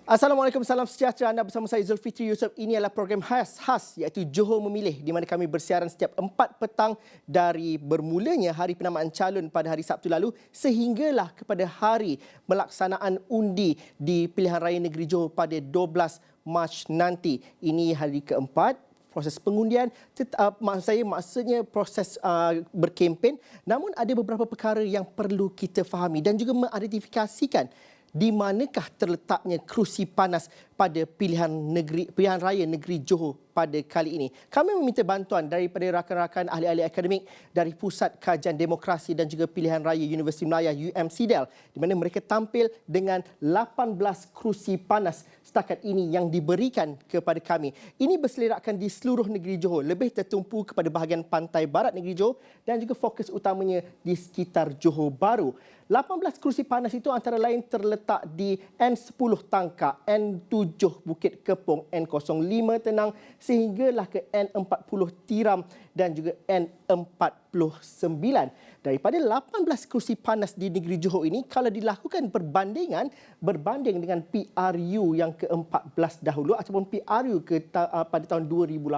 Assalamualaikum, salam sejahtera. Anda bersama saya Zulfitri Yusof. Ini adalah program khas iaitu Johor Memilih di mana kami bersiaran setiap 4 petang dari bermulanya hari penamaan calon pada hari Sabtu lalu sehinggalah kepada hari melaksanaan undi di Pilihan Raya Negeri Johor pada 12 Mac nanti. Ini hari keempat proses pengundian, maksudnya proses berkempen. Namun ada beberapa perkara yang perlu kita fahami dan juga mengidentifikasikan di manakah terletaknya kerusi panas pada pilihan raya negeri Johor pada kali ini. Kami meminta bantuan daripada rakan-rakan ahli-ahli akademik dari Pusat Kajian Demokrasi dan juga Pilihan Raya Universiti Melaya UMCDEL di mana mereka tampil dengan 18 kerusi panas setakat ini yang diberikan kepada kami. Ini berselerakkan di seluruh negeri Johor, lebih tertumpu kepada bahagian pantai barat negeri Johor dan juga fokus utamanya di sekitar Johor Bahru. 18 kerusi panas itu antara lain terletak di N10 Tangkak, N7 Bukit Kepong, N05 Tenang sehinggalah ke N40 Tiram dan juga N49. Daripada 18 kerusi panas di negeri Johor ini, kalau dilakukan berbanding dengan PRU yang ke-14 dahulu ataupun PRU pada tahun 2018,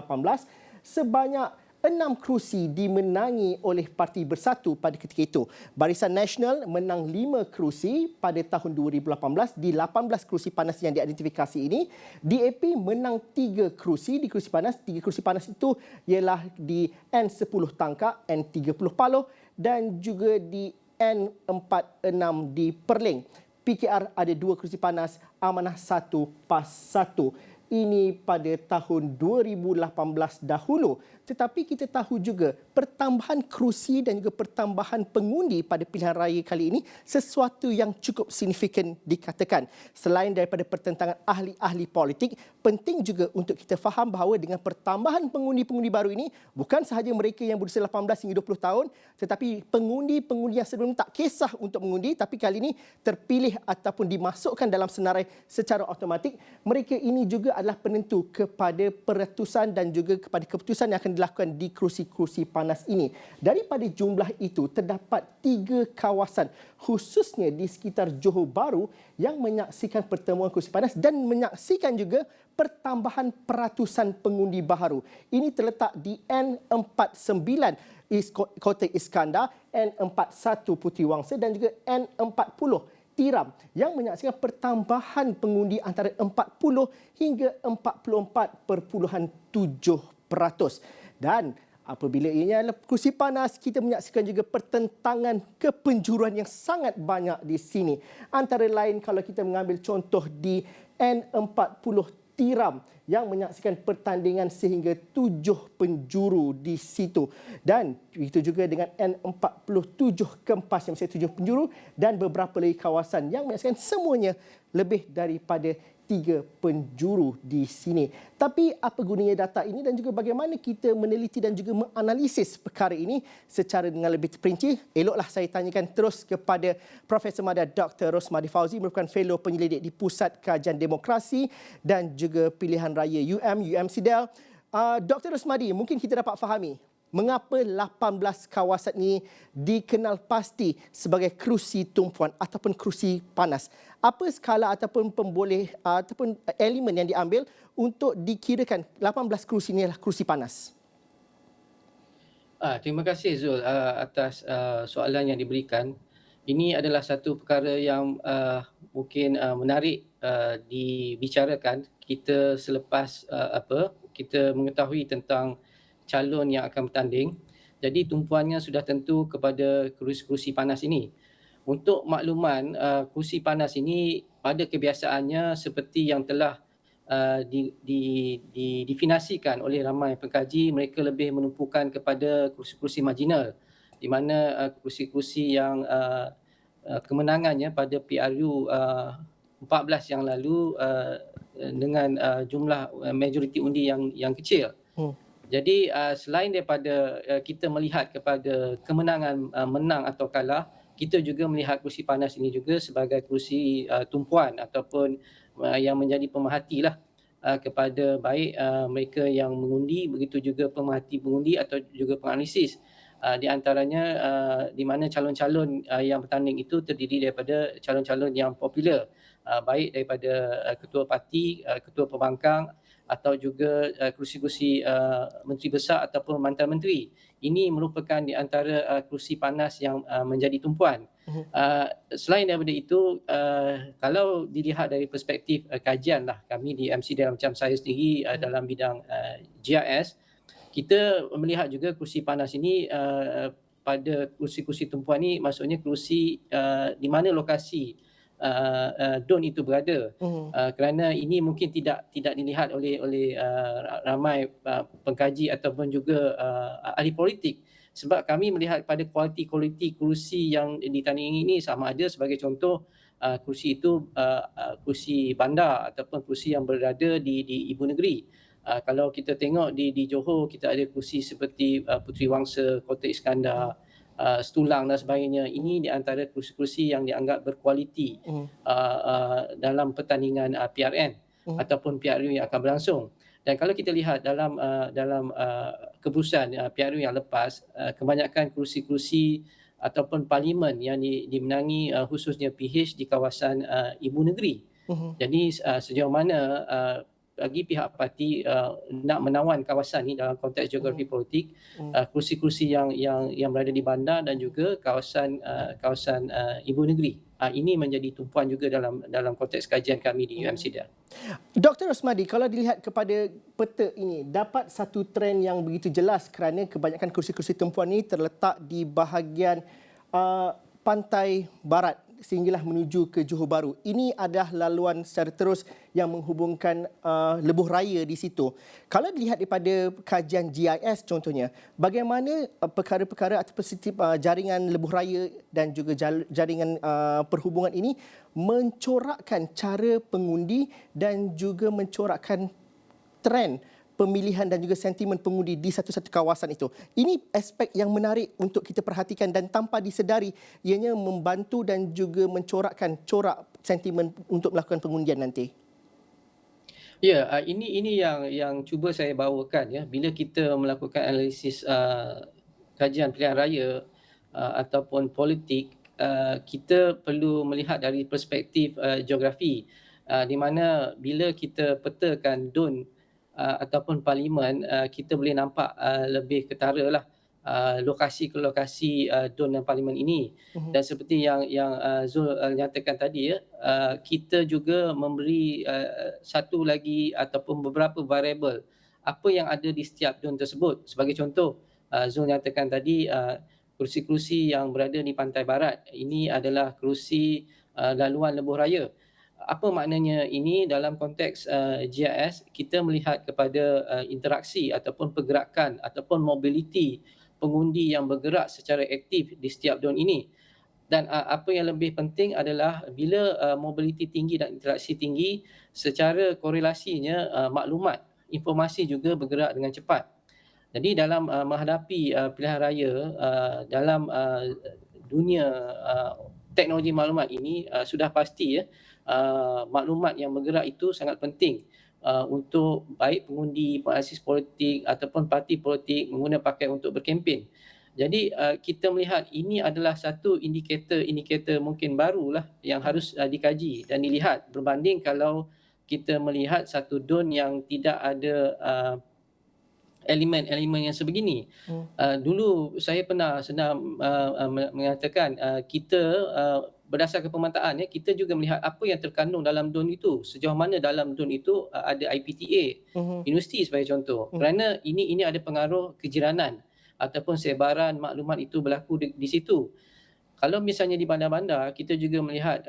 sebanyak 6 kerusi dimenangi oleh Parti Bersatu pada ketika itu. Barisan Nasional menang 5 kerusi pada tahun 2018 di 18 kerusi panas yang diidentifikasi ini. DAP menang 3 kerusi di kerusi panas. 3 kerusi panas itu ialah di N10 Tangkak, N30 Paloh dan juga di N46 di Perling. PKR ada 2 kerusi panas, Amanah 1 PAS 1. Ini pada tahun 2018 dahulu. Tetapi kita tahu juga pertambahan kerusi dan juga pertambahan pengundi pada pilihan raya kali ini sesuatu yang cukup signifikan dikatakan. Selain daripada pertentangan ahli-ahli politik, penting juga untuk kita faham bahawa dengan pertambahan pengundi-pengundi baru ini, bukan sahaja mereka yang berusia 18 hingga 20 tahun, tetapi pengundi-pengundi yang sebelum tak kisah untuk mengundi, tapi kali ini terpilih ataupun dimasukkan dalam senarai secara automatik. Mereka ini juga adalah penentu kepada peratusan dan juga kepada keputusan yang akan dilakukan di kerusi-kerusi panas ini. Daripada jumlah itu, terdapat 3 kawasan khususnya di sekitar Johor Bahru yang menyaksikan pertemuan kerusi panas dan menyaksikan juga pertambahan peratusan pengundi baharu. Ini terletak di N49 Kota Iskandar, N41 Puteri Wangsa dan juga N40 Tiram yang menyaksikan pertambahan pengundi antara 40 hingga 44.7%. Dan apabila ini adalah kerusi panas, kita menyaksikan juga pertentangan kepenjuruan yang sangat banyak di sini. Antara lain kalau kita mengambil contoh di N40 Tiram yang menyaksikan pertandingan sehingga 7 penjuru di situ. Dan itu juga dengan N47 Kempas yang menyaksikan 7 penjuru dan beberapa lagi kawasan yang menyaksikan semuanya lebih daripada 3 penjuru di sini. Tapi apa gunanya data ini dan juga bagaimana kita meneliti dan juga menganalisis perkara ini secara dengan lebih terperinci? Eloklah saya tanyakan terus kepada Profesor Madya Dr. Rosmadi Fauzi, merupakan fellow penyelidik di Pusat Kajian Demokrasi dan juga Pilihan Raya UMCDEL. Dr. Rosmadi, mungkin kita dapat fahami mengapa 18 kawasan ini dikenal pasti sebagai kerusi tumpuan ataupun kerusi panas? Apa skala ataupun ataupun elemen yang diambil untuk dikirakan 18 kerusi ini adalah kerusi panas? Terima kasih Zul atas soalan yang diberikan. Ini adalah satu perkara yang mungkin menarik dibicarakan kita selepas kita mengetahui tentang calon yang akan bertanding. Jadi tumpuannya sudah tentu kepada kerusi-kerusi panas ini. Untuk makluman, kerusi panas ini pada kebiasaannya seperti yang telah didefinisikan oleh ramai pengkaji, mereka lebih menumpukan kepada kerusi-kerusi marginal di mana kerusi-kerusi yang kemenangannya pada PRU 14 yang lalu dengan jumlah majoriti undi yang kecil. Jadi selain daripada kita melihat kepada kemenangan menang atau kalah, kita juga melihat kerusi panas ini juga sebagai kerusi tumpuan ataupun yang menjadi pemerhatilah kepada baik mereka yang mengundi, begitu juga pemerhati pengundi atau juga penganalisis Di antaranya di mana calon-calon yang bertanding itu terdiri daripada calon-calon yang popular, baik daripada ketua parti, ketua pembangkang atau juga kerusi-kerusi menteri besar ataupun mantan menteri. Ini merupakan di antara kerusi panas yang menjadi tumpuan. Mhm. Selain daripada itu, kalau dilihat dari perspektif kajian lah, kami di MCDL macam saya sendiri Mhm. dalam bidang GIS, kita melihat juga kerusi panas ini pada kerusi-kerusi tumpuan ni maksudnya kerusi di mana lokasi DUN itu berada. Mhm. Kerana ini mungkin tidak dilihat oleh ramai pengkaji ataupun juga ahli politik. Sebab kami melihat pada kualiti-kualiti kerusi yang ditandingi ini sama ada sebagai contoh kerusi itu kerusi bandar ataupun kerusi yang berada di ibu negeri. Kalau kita tengok di Johor, kita ada kerusi seperti Puteri Wangsa, Kota Mhm. Iskandar, Setulang dan sebagainya. Ini di antara kerusi-kerusi yang dianggap berkualiti Mhm. dalam pertandingan PRN Mhm. ataupun PRU yang akan berlangsung. Dan kalau kita lihat dalam keputusan PRU yang lepas, kebanyakan kerusi-kerusi ataupun parlimen yang dimenangi khususnya PH di kawasan ibu negeri. Mhm. Jadi sejauh mana bagi pihak parti nak menawan kawasan ni dalam konteks Mhm. geografi politik, Mhm. kerusi-kerusi yang berada di bandar dan juga kawasan ibu negeri. Ini menjadi tumpuan juga dalam konteks kajian kami di Mhm. UMCDL. Dr. Rosmadi, kalau dilihat kepada peta ini, dapat satu trend yang begitu jelas kerana kebanyakan kursi-kursi tumpuan ini terletak di bahagian pantai barat sehinggalah menuju ke Johor Bahru. Ini adalah laluan secara terus yang menghubungkan lebuh raya di situ. Kalau dilihat daripada kajian GIS contohnya, bagaimana perkara-perkara atau jaringan lebuh raya dan juga jaringan perhubungan ini mencorakkan cara pengundi dan juga mencorakkan trend pemilihan dan juga sentimen pengundi di satu-satu kawasan itu. Ini aspek yang menarik untuk kita perhatikan dan tanpa disedari ianya membantu dan juga mencorakkan corak sentimen untuk melakukan pengundian nanti. Ya, ini yang cuba saya bawakan ya bila kita melakukan analisis kajian pilihan raya ataupun politik, kita perlu melihat dari perspektif geografi, di mana bila kita petakan DUN ataupun parlimen, kita boleh nampak lebih ketaralah lokasi ke lokasi DUN dan parlimen ini. Mhm. Dan seperti yang Zul nyatakan tadi ya, kita juga memberi satu lagi ataupun beberapa variabel apa yang ada di setiap DUN tersebut. Sebagai contoh, Zul nyatakan tadi kerusi-kerusi yang berada di pantai barat ini adalah kerusi laluan lebuh raya. Apa maknanya ini dalam konteks GIS, kita melihat kepada interaksi ataupun pergerakan ataupun mobiliti pengundi yang bergerak secara aktif di setiap DUN ini. Dan apa yang lebih penting adalah bila mobiliti tinggi dan interaksi tinggi, secara korelasinya maklumat, informasi juga bergerak dengan cepat. Jadi dalam menghadapi pilihan raya dalam dunia teknologi maklumat ini sudah pasti ya maklumat yang bergerak itu sangat penting untuk baik pengundi, penganalisis politik ataupun parti politik menggunakan pakai untuk berkempen. Jadi kita melihat ini adalah satu indikator mungkin barulah yang harus dikaji dan dilihat berbanding kalau kita melihat satu DUN yang tidak ada elemen-elemen yang sebegini. Mhm. Dulu saya pernah sedang mengatakan kita berdasarkan pemetaan ya, kita juga melihat apa yang terkandung dalam DUN itu. Sejauh mana dalam DUN itu ada IPTA, Mhm. universiti sebagai contoh. Mhm. Kerana ini ada pengaruh kejiranan ataupun sebaran maklumat itu berlaku di situ. Kalau misalnya di bandar-bandar, kita juga melihat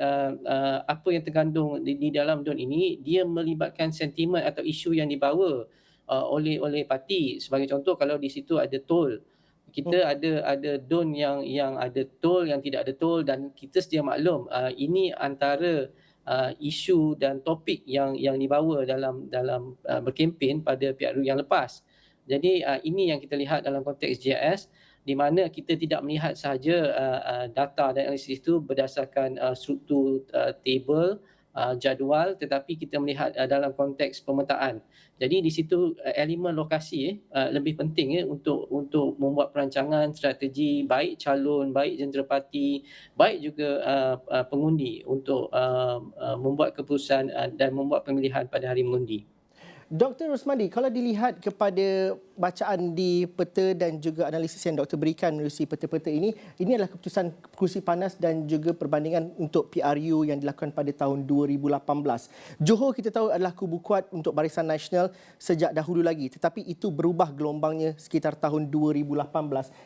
apa yang terkandung di dalam DUN ini, dia melibatkan sentimen atau isu yang dibawa oleh parti. Sebagai contoh kalau di situ ada tol, kita Mhm. ada DUN yang ada tol, yang tidak ada tol dan kita sedia maklum ini antara isu dan topik yang dibawa dalam berkempen pada PRU yang lepas. Jadi ini yang kita lihat dalam konteks GIS di mana kita tidak melihat sahaja data dan analisis itu berdasarkan struktur table jadual, tetapi kita melihat dalam konteks pemetaan. Jadi di situ elemen lokasi lebih penting untuk membuat perancangan strategi baik calon, baik jentera-parti, baik juga pengundi untuk membuat keputusan dan membuat pemilihan pada hari mengundi. Dr. Rosmadi, kalau dilihat kepada bacaan di peta dan juga analisis yang doktor berikan melalui peta-peta ini adalah keputusan kerusi panas dan juga perbandingan untuk PRU yang dilakukan pada tahun 2018. Johor kita tahu adalah kubu kuat untuk Barisan Nasional sejak dahulu lagi, tetapi itu berubah gelombangnya sekitar tahun 2018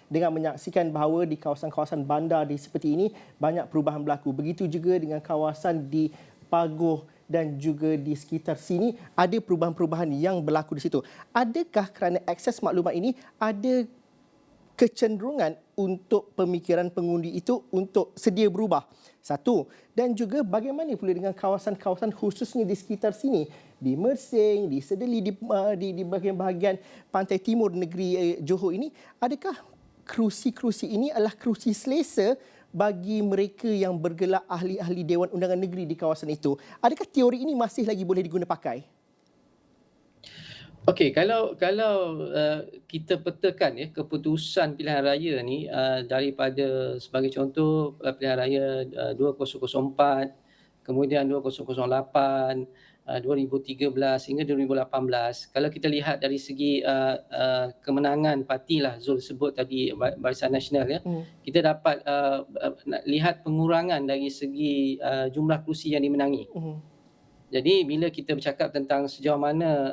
dengan menyaksikan bahawa di kawasan-kawasan bandar seperti ini banyak perubahan berlaku. Begitu juga dengan kawasan di Pagoh dan juga di sekitar sini ada perubahan-perubahan yang berlaku di situ. Adakah kerana akses maklumat ini ada kecenderungan untuk pemikiran pengundi itu untuk sedia berubah? Satu. Dan juga bagaimana pula dengan kawasan-kawasan khususnya di sekitar sini, di Mersing, di Sedeli, di bahagian-bahagian pantai timur negeri Johor ini, adakah kerusi-kerusi ini adalah kerusi selesa bagi mereka yang bergelar ahli-ahli Dewan Undangan Negeri di kawasan itu? Adakah teori ini masih lagi boleh diguna pakai? Okey, kalau kita petakan keputusan pilihan raya ni daripada sebagai contoh pilihan raya 2004, kemudian 2008, 2013 hingga 2018. Kalau kita lihat dari segi kemenangan partilah Zul sebut tadi Barisan Nasional kita dapat lihat pengurangan dari segi jumlah kerusi yang dimenangi. Jadi bila kita bercakap tentang sejauh mana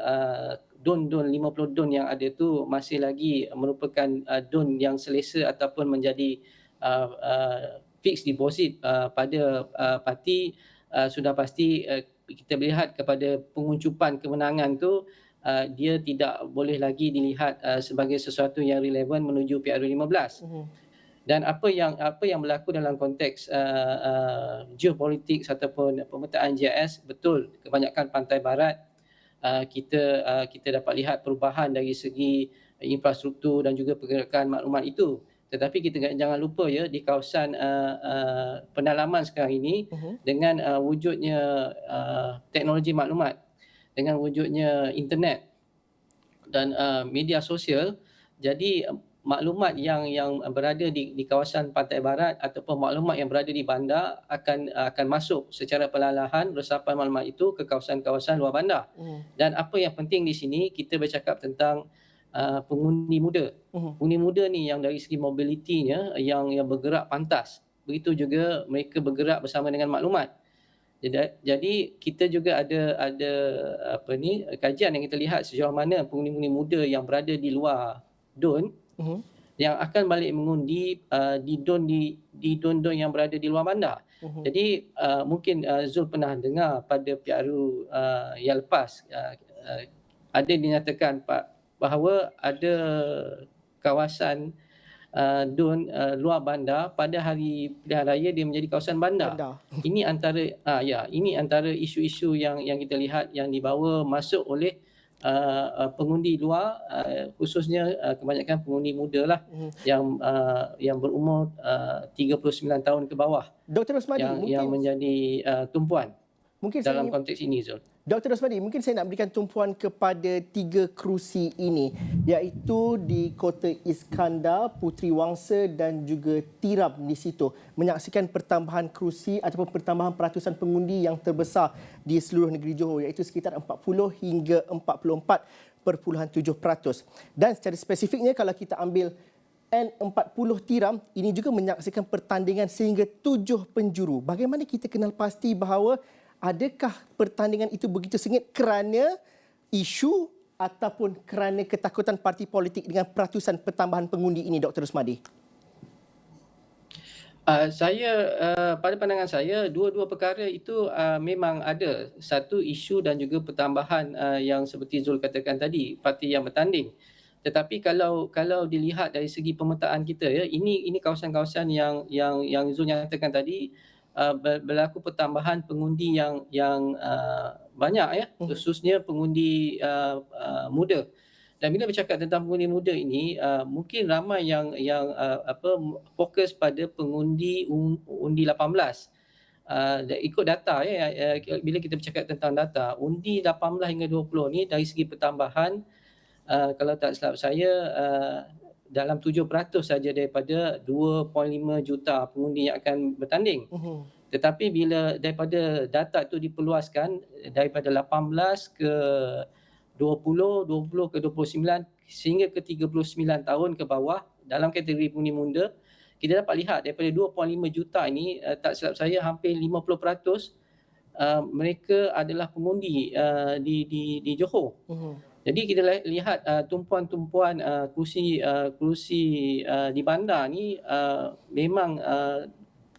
don 50 don yang ada tu masih lagi merupakan don yang selesa ataupun menjadi fixed deposit pada parti, sudah pasti kita melihat kepada penguncupan kemenangan tu dia tidak boleh lagi dilihat sebagai sesuatu yang relevan menuju PRU 15. Dan apa yang berlaku dalam konteks geopolitik ataupun pemetaan GIS, betul kebanyakan pantai barat kita dapat lihat perubahan dari segi infrastruktur dan juga pergerakan maklumat itu. Tetapi kita jangan lupa di kawasan pendalaman sekarang ini dengan wujudnya teknologi maklumat, dengan wujudnya internet dan media sosial, jadi maklumat yang berada di kawasan pantai barat ataupun maklumat yang berada di bandar akan masuk secara perlahan-lahan resapan maklumat itu ke kawasan-kawasan luar bandar. Dan apa yang penting di sini kita bercakap tentang pengundi muda. Pengundi muda ni yang dari segi mobilitinya yang bergerak pantas. Begitu juga mereka bergerak bersama dengan maklumat. Jadi kita juga ada kajian yang kita lihat sejauh mana pengundi-pengundi muda yang berada di luar DUN yang akan balik mengundi di don-don yang berada di luar bandar. Jadi mungkin Zul pernah dengar pada PRU yang lepas ada dinyatakan bahawa ada kawasan don luar bandar pada hari pilihan raya dia menjadi kawasan bandar. Ini antara isu-isu yang kita lihat yang dibawa masuk oleh pengundi luar, khususnya kebanyakan pengundi muda lah yang berumur 39 tahun ke bawah. Dr. Rosmadi, yang menjadi tumpuan dalam konteks ini, Zul. Dr. Rosmadi, mungkin saya nak berikan tumpuan kepada 3 kerusi ini, iaitu di Kota Iskandar, Puteri Wangsa dan juga Tiram di situ. Menyaksikan pertambahan kerusi ataupun pertambahan peratusan pengundi yang terbesar di seluruh negeri Johor, iaitu sekitar 40 hingga 44.7%. Dan secara spesifiknya kalau kita ambil N40 Tiram, ini juga menyaksikan pertandingan sehingga 7 penjuru. Bagaimana kita kenal pasti bahawa adakah pertandingan itu begitu sengit kerana isu ataupun kerana ketakutan parti politik dengan peratusan pertambahan pengundi ini, Dr. Rosmadi? Pada pandangan saya, dua-dua perkara itu memang ada. Satu, isu dan juga pertambahan yang seperti Zul katakan tadi, parti yang bertanding. Tetapi kalau dilihat dari segi pemetaan kita ini kawasan-kawasan yang Zul nyatakan tadi, berlaku pertambahan pengundi yang banyak khususnya pengundi muda. Dan bila bercakap tentang pengundi muda ini, mungkin ramai yang fokus pada pengundi undi 18. ikut data bila kita bercakap tentang data, undi 18 hingga 20 ni dari segi pertambahan, kalau tak silap saya, dalam 7% saja daripada 2.5 juta pengundi yang akan bertanding. Tetapi bila daripada data itu diperluaskan daripada 18 ke 20, 20 ke 29 sehingga ke 39 tahun ke bawah dalam kategori pengundi muda, kita dapat lihat daripada 2.5 juta ini, tak silap saya hampir 50% mereka adalah pengundi di Johor. Jadi kita lihat tumpuan-tumpuan kerusi di bandar ni memang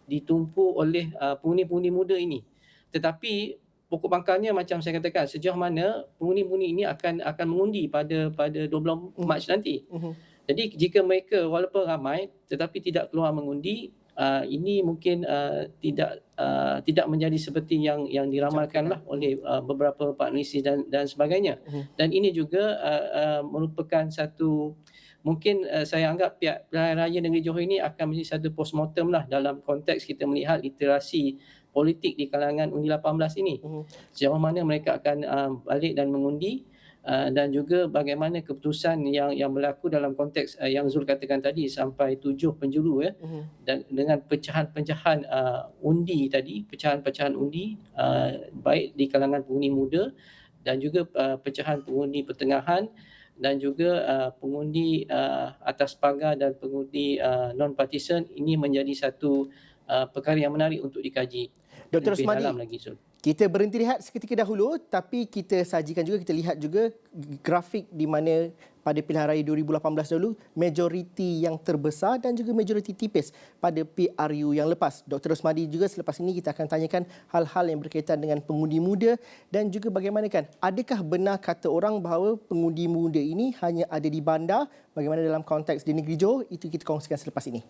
ditumpu oleh pengundi-pengundi muda ini. Tetapi pokok pangkalnya macam saya katakan, sejauh mana pengundi-pengundi ini akan mengundi pada 12 Mac nanti. Jadi jika mereka walaupun ramai tetapi tidak keluar mengundi, ini mungkin tidak menjadi seperti yang diramalkanlah oleh beberapa panelis dan sebagainya. Dan ini juga merupakan satu, mungkin saya anggap pihak Pilihan Raya Negeri Johor ini akan menjadi satu postmortem lah dalam konteks kita melihat literasi politik di kalangan undi 18 ini. Sejauh mana mereka akan balik dan mengundi, dan juga bagaimana keputusan yang berlaku dalam konteks yang Zul katakan tadi sampai 7 penjuru dan dengan pecahan-pecahan undi tadi, pecahan-pecahan undi baik di kalangan pengundi muda dan juga pecahan pengundi pertengahan dan juga pengundi atas pagar dan pengundi non partisan, ini menjadi satu perkara yang menarik untuk dikaji Dr. lebih Rosmadi, dalam lagi, Zul. kita berhenti rehat seketika dahulu, tapi kita sajikan juga, kita lihat juga grafik di mana pada pilihan raya 2018 dahulu, majoriti yang terbesar dan juga majoriti tipis pada PRU yang lepas. Dr. Rosmadi juga selepas ini kita akan tanyakan hal-hal yang berkaitan dengan pengundi muda dan juga bagaimana kan, adakah benar kata orang bahawa pengundi muda ini hanya ada di bandar, bagaimana dalam konteks di negeri Johor, itu kita kongsikan selepas ini.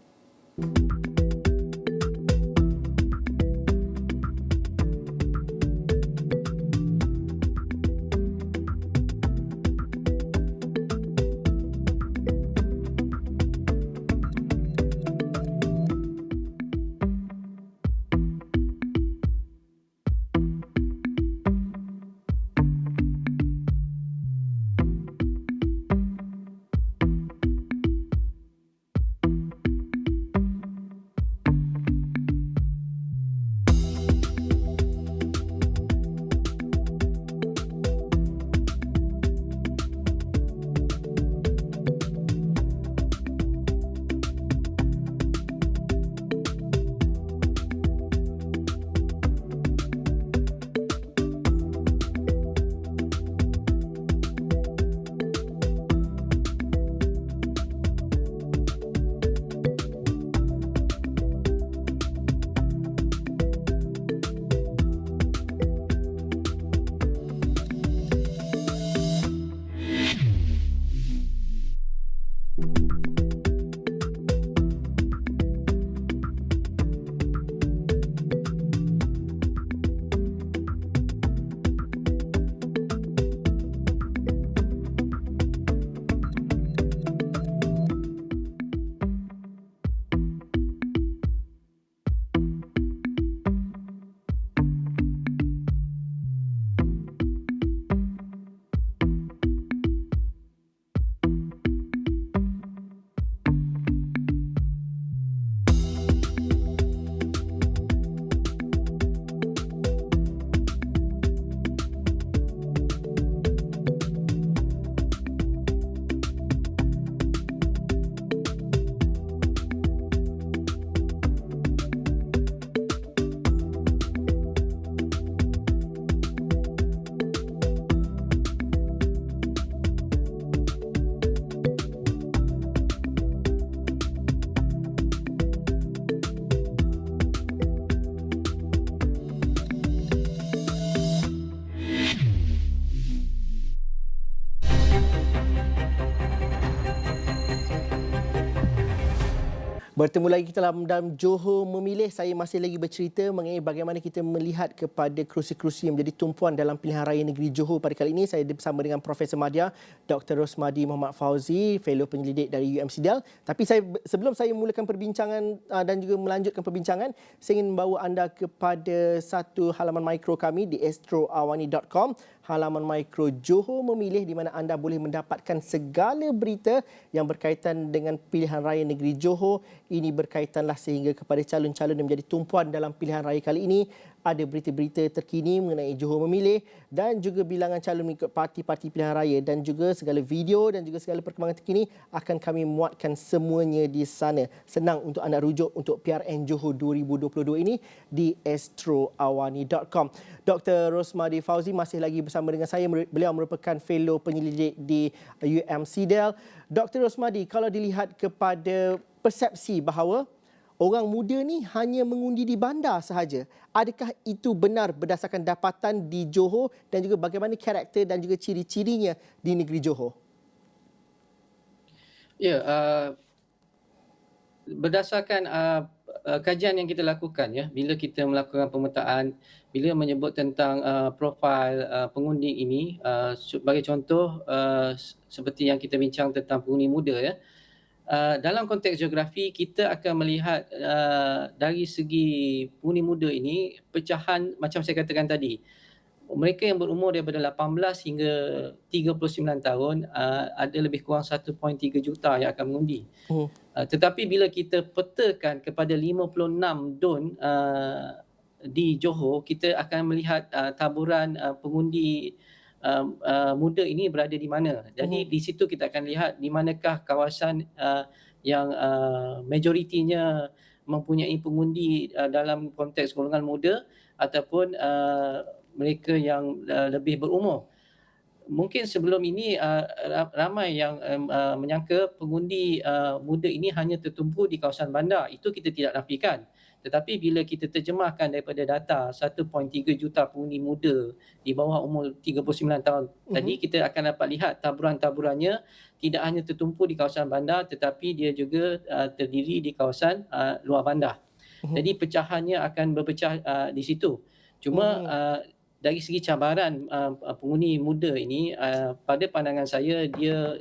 Bertemu lagi kita dalam Johor Memilih. Saya masih lagi bercerita mengenai bagaimana kita melihat kepada kerusi-kerusi yang menjadi tumpuan dalam pilihan raya negeri Johor pada kali ini. Saya bersama dengan Profesor Madya, Dr. Rosmadi Muhammad Fauzi, Fellow Penyelidik dari UMCDL. Tapi sebelum saya mulakan perbincangan dan juga melanjutkan perbincangan, saya ingin membawa anda kepada satu halaman mikro kami di astroawani.com. Halaman mikro Johor Memilih di mana anda boleh mendapatkan segala berita yang berkaitan dengan pilihan raya negeri Johor. Ini berkaitanlah sehingga kepada calon-calon yang menjadi tumpuan dalam pilihan raya kali ini. Ada berita-berita terkini mengenai Johor Memilih dan juga bilangan calon mengikut parti-parti pilihan raya dan juga segala video dan juga segala perkembangan terkini akan kami muatkan semuanya di sana. Senang untuk anda rujuk untuk PRN Johor 2022 ini di astroawani.com. Dr. Rosmadi Fauzi masih lagi bersama dengan saya. Beliau merupakan fellow penyelidik di UMCDL. Dr. Rosmadi, kalau dilihat kepada persepsi bahawa orang muda ni hanya mengundi di bandar sahaja, adakah itu benar berdasarkan dapatan di Johor dan juga bagaimana karakter dan juga ciri-cirinya di negeri Johor? Ya, berdasarkan kajian yang kita lakukan, ya, bila kita melakukan pemetaan, bila menyebut tentang profil pengundi ini, sebagai contoh seperti yang kita bincang tentang pengundi muda, ya. Dalam konteks geografi, kita akan melihat dari segi pengundi muda ini, pecahan macam saya katakan tadi. Mereka yang berumur daripada 18 hingga 39 tahun, ada lebih kurang 1.3 juta yang akan mengundi. Tetapi bila kita petakan kepada 56 DUN di Johor, kita akan melihat taburan pengundi muda ini berada di mana. Jadi di situ kita akan lihat di manakah kawasan yang majoritinya mempunyai pengundi dalam konteks golongan muda ataupun mereka yang lebih berumur. Mungkin sebelum ini ramai yang menyangka pengundi muda ini hanya tertumpu di kawasan bandar. Itu kita tidak nafikan. Tetapi bila kita terjemahkan daripada data 1.3 juta pengundi muda di bawah umur 39 tahun tadi, kita akan dapat lihat taburan-taburannya tidak hanya tertumpu di kawasan bandar tetapi dia juga terdiri di kawasan luar bandar. Jadi pecahannya akan berpecah di situ. Cuma dari segi cabaran pengundi muda ini, pada pandangan saya dia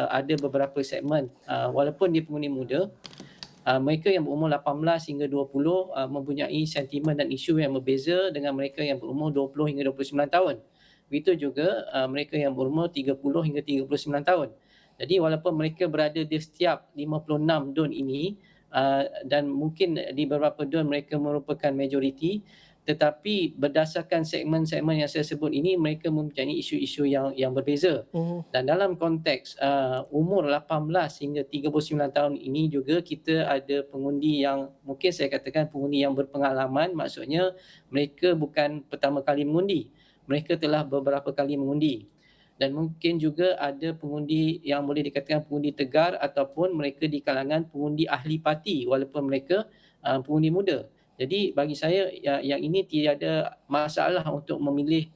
ada beberapa segmen. Walaupun dia pengundi muda, mereka yang berumur 18 hingga 20 mempunyai sentimen dan isu yang berbeza dengan mereka yang berumur 20 hingga 29 tahun. Begitu juga mereka yang berumur 30 hingga 39 tahun. Jadi walaupun mereka berada di setiap 56 DUN ini dan mungkin di beberapa DUN mereka merupakan majoriti, tetapi berdasarkan segmen-segmen yang saya sebut ini, mereka mempunyai isu-isu yang berbeza. Dan dalam konteks umur 18 hingga 39 tahun ini juga kita ada pengundi yang mungkin saya katakan pengundi yang berpengalaman, maksudnya mereka bukan pertama kali mengundi. Mereka telah beberapa kali mengundi. Dan mungkin juga ada pengundi yang boleh dikatakan pengundi tegar ataupun mereka di kalangan pengundi ahli parti walaupun mereka pengundi muda. Jadi bagi saya yang ini tiada masalah untuk memilih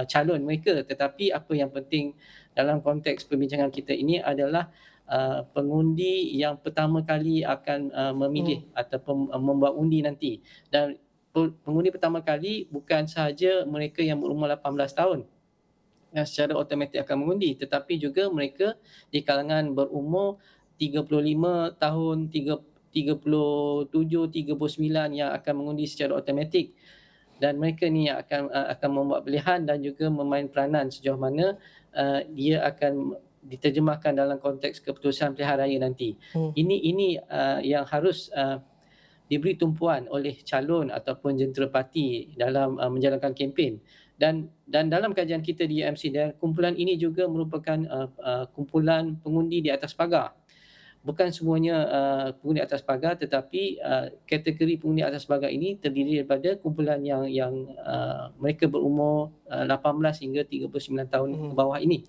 calon mereka, tetapi apa yang penting dalam konteks perbincangan kita ini adalah pengundi yang pertama kali akan memilih ataupun membuat undi nanti. Dan pengundi pertama kali bukan sahaja mereka yang berumur 18 tahun yang secara automatik akan mengundi, tetapi juga mereka di kalangan berumur 35 tahun, 37, 39 yang akan mengundi secara automatik. Dan mereka ni yang akan membuat pilihan dan juga memain peranan sejauh mana dia akan diterjemahkan dalam konteks keputusan pilihan raya nanti. Ini yang harus diberi tumpuan oleh calon ataupun jentera parti dalam menjalankan kempen. Dan dalam kajian kita di UMCDL, kumpulan ini juga merupakan kumpulan pengundi di atas pagar. Bukan semuanya pengundi atas pagar, tetapi kategori pengundi atas pagar ini terdiri daripada kumpulan yang mereka berumur 18 hingga 39 tahun ke bawah ini.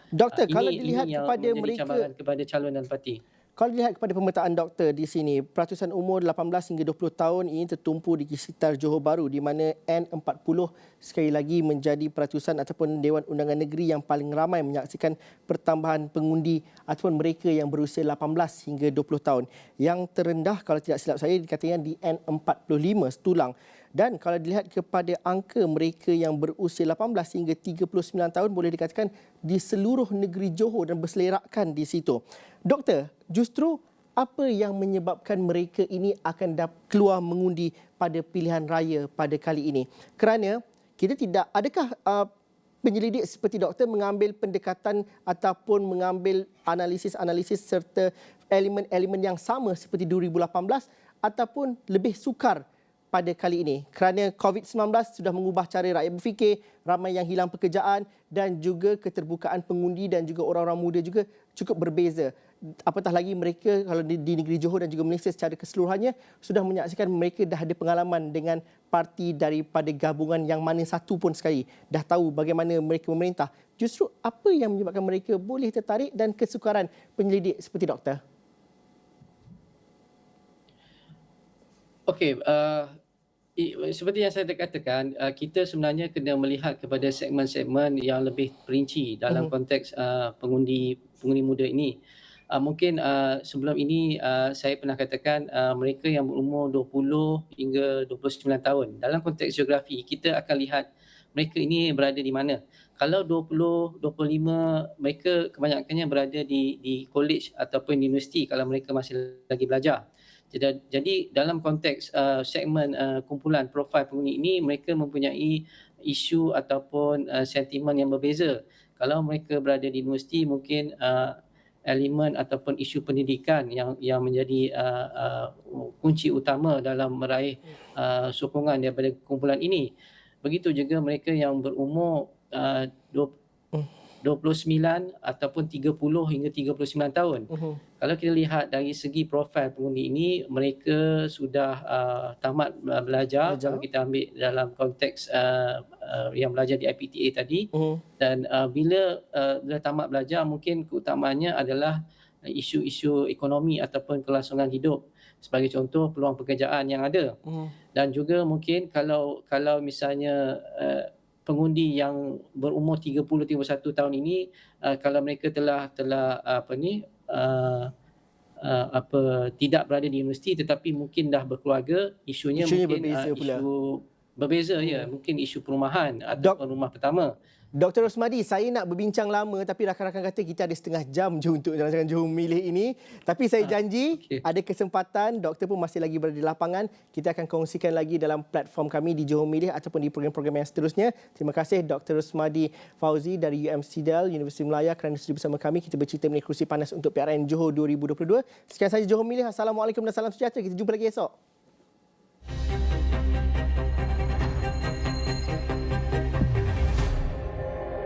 Doktor, kalau dilihat ini yang kepada menjadi mereka, cabaran kepada calon dan parti. Kalau dilihat kepada pemetaan doktor di sini, peratusan umur 18 hingga 20 tahun ini tertumpu di sekitar Johor Bahru di mana N40 sekali lagi menjadi peratusan ataupun Dewan Undangan Negeri yang paling ramai menyaksikan pertambahan pengundi ataupun mereka yang berusia 18 hingga 20 tahun. Yang terendah kalau tidak silap saya dikatakan di N45 Setulang. Dan kalau dilihat kepada angka mereka yang berusia 18 hingga 39 tahun boleh dikatakan di seluruh negeri Johor dan berselerakkan di situ. Doktor, justru apa yang menyebabkan mereka ini akan keluar mengundi pada pilihan raya pada kali ini? Kerana kita tidak, adakah penyelidik seperti doktor mengambil pendekatan ataupun mengambil analisis-analisis serta elemen-elemen yang sama seperti 2018 ataupun lebih sukar pada kali ini kerana COVID-19 sudah mengubah cara rakyat berfikir, ramai yang hilang pekerjaan dan juga keterbukaan pengundi dan juga orang-orang muda juga cukup berbeza. Apatah lagi mereka kalau di negeri Johor dan juga Malaysia secara keseluruhannya sudah menyaksikan mereka dah ada pengalaman dengan parti daripada gabungan yang mana satu pun sekali. Dah tahu bagaimana mereka memerintah. Justru apa yang menyebabkan mereka boleh tertarik dan kesukaran penyelidik seperti doktor? Okey, seperti yang saya katakan, kita sebenarnya kena melihat kepada segmen-segmen yang lebih perinci dalam konteks pengundi muda ini. Mungkin sebelum ini saya pernah katakan mereka yang berumur 20 hingga 29 tahun. Dalam konteks geografi, kita akan lihat mereka ini berada di mana. Kalau 20, 25, mereka kebanyakannya berada di college ataupun universiti kalau mereka masih lagi belajar. Jadi dalam konteks segmen kumpulan profil pengundi ini, mereka mempunyai isu ataupun sentimen yang berbeza. Kalau mereka berada di universiti, mungkin elemen ataupun isu pendidikan yang menjadi kunci utama dalam meraih sokongan daripada kumpulan ini. Begitu juga mereka yang berumur 29 ataupun 30 hingga 39 tahun. Kalau kita lihat dari segi profil pengundi ini, mereka sudah tamat belajar. Kalau kita ambil dalam konteks yang belajar di IPTA tadi. Dan bila tamat belajar, mungkin keutamaannya adalah isu-isu ekonomi ataupun kelangsungan hidup. Sebagai contoh, peluang pekerjaan yang ada. Dan juga mungkin kalau misalnya pengundi yang berumur 30-31 tahun ini, kalau mereka telah tidak berada di universiti tetapi mungkin dah berkeluarga, isunya mungkin berbeza pula. isu berbeza ya, mungkin isu perumahan ataupun rumah pertama. Dr. Rosmadi, saya nak berbincang lama tapi rakan-rakan kata kita ada setengah jam je untuk rancangan Johor Memilih ini. Tapi saya janji ada kesempatan, doktor pun masih lagi berada di lapangan. Kita akan kongsikan lagi dalam platform kami di Johor Memilih ataupun di program-program yang seterusnya. Terima kasih Dr. Rosmadi Fauzi dari UMCDL, Universiti Melaya kerana sudi bersama kami. Kita bercerita mengenai kerusi panas untuk PRN Johor 2022. Sekian sahaja Johor Memilih. Assalamualaikum dan salam sejahtera. Kita jumpa lagi esok.